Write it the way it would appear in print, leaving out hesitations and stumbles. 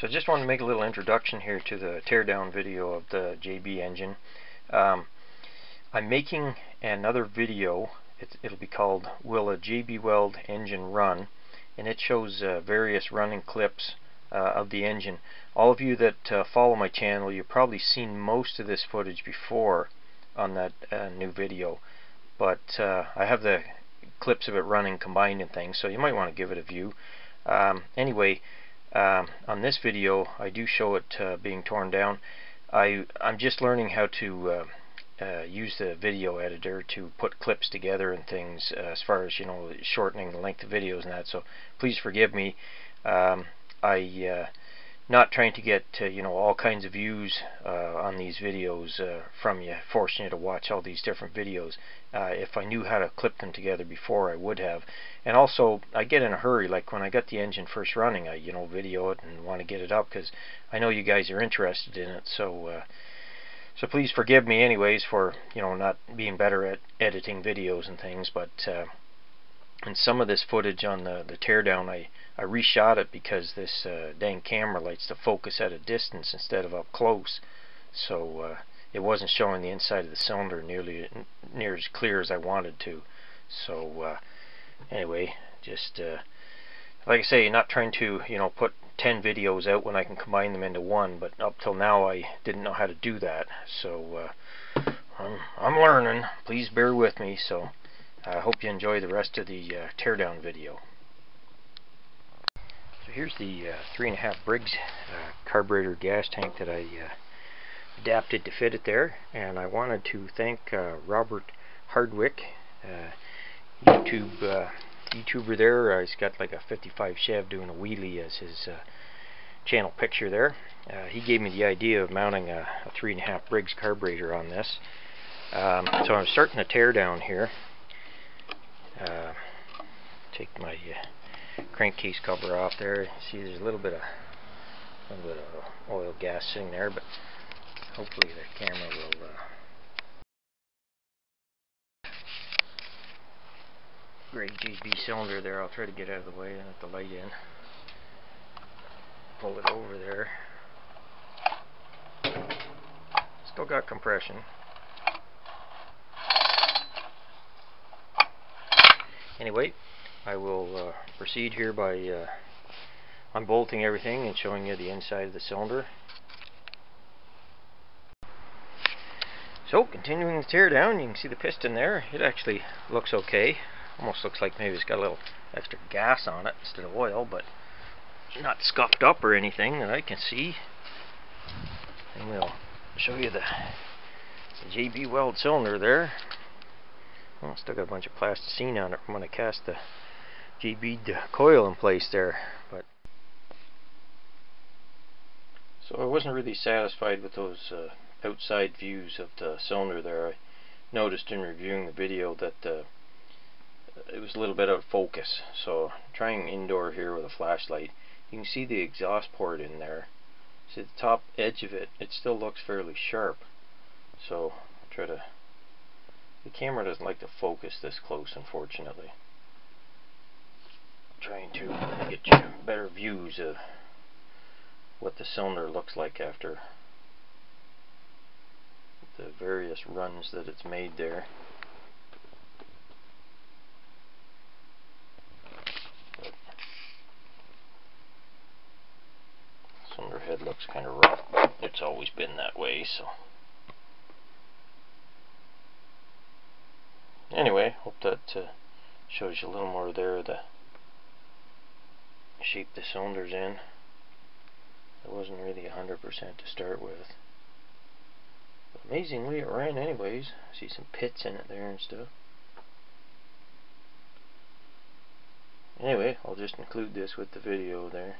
So I just wanted to make a little introduction here to the teardown video of the JB engine. I'm making another video. It'll be called Will a JB Weld Engine Run? And it shows various running clips of the engine. All of you that follow my channel, you've probably seen most of this footage before on that new video. But I have the clips of it running combined and things, so you might want to give it a view. Anyway, on this video I do show it being torn down. I'm just learning how to use the video editor to put clips together and things, as far as, you know, shortening the length of videos and that, so please forgive me. Not trying to get you know, all kinds of views on these videos from you, forcing you to watch all these different videos. If I knew how to clip them together before, I would have. And also, I get in a hurry. Like when I got the engine first running, I video it and want to get it up because I know you guys are interested in it. So so please forgive me anyways for, you know, not being better at editing videos and things. But and some of this footage on the teardown, I reshot it because this dang camera likes to focus at a distance instead of up close, so it wasn't showing the inside of the cylinder near as clear as I wanted to. So anyway, just like I say, not trying to, you know, put 10 videos out when I can combine them into one, but up till now I didn't know how to do that, so I'm learning. Please bear with me. So I hope you enjoy the rest of the teardown video. So here's the 3.5 Briggs carburetor gas tank that I adapted to fit it there, and I wanted to thank Robert Hardwick, YouTuber there. He's got like a 55 Chev doing a wheelie as his channel picture there. He gave me the idea of mounting a 3.5 Briggs carburetor on this. So I'm starting to tear down here. Take my crankcase cover off there. See, there's a little bit of oil gas sitting there, but hopefully the camera will great JB cylinder there. I'll try to get out of the way and let the light in. Pull it over there. Still got compression. Anyway, I will proceed here by unbolting everything and showing you the inside of the cylinder. So, continuing the tear down, you can see the piston there. It actually looks okay. Almost looks like maybe it's got a little extra gas on it instead of oil, but not scuffed up or anything that I can see. And we'll show you the JB Weld cylinder there. Well, still got a bunch of plasticine on it from when I cast the JB coil in place there. But so I wasn't really satisfied with those outside views of the cylinder there. I noticed in reviewing the video that it was a little bit out of focus. So trying indoor here with a flashlight, you can see the exhaust port in there. See the top edge of it, it still looks fairly sharp. So I'll try to. The camera doesn't like to focus this close, unfortunately. I'm trying to get you better views of what the cylinder looks like after the various runs that it's made there. The cylinder head looks kind of rough, but it's always been that way, so. Anyway, hope that shows you a little more there, the shape the cylinder's in. It wasn't really 100% to start with. But amazingly, it ran anyways. See some pits in it there and stuff. Anyway, I'll just include this with the video there.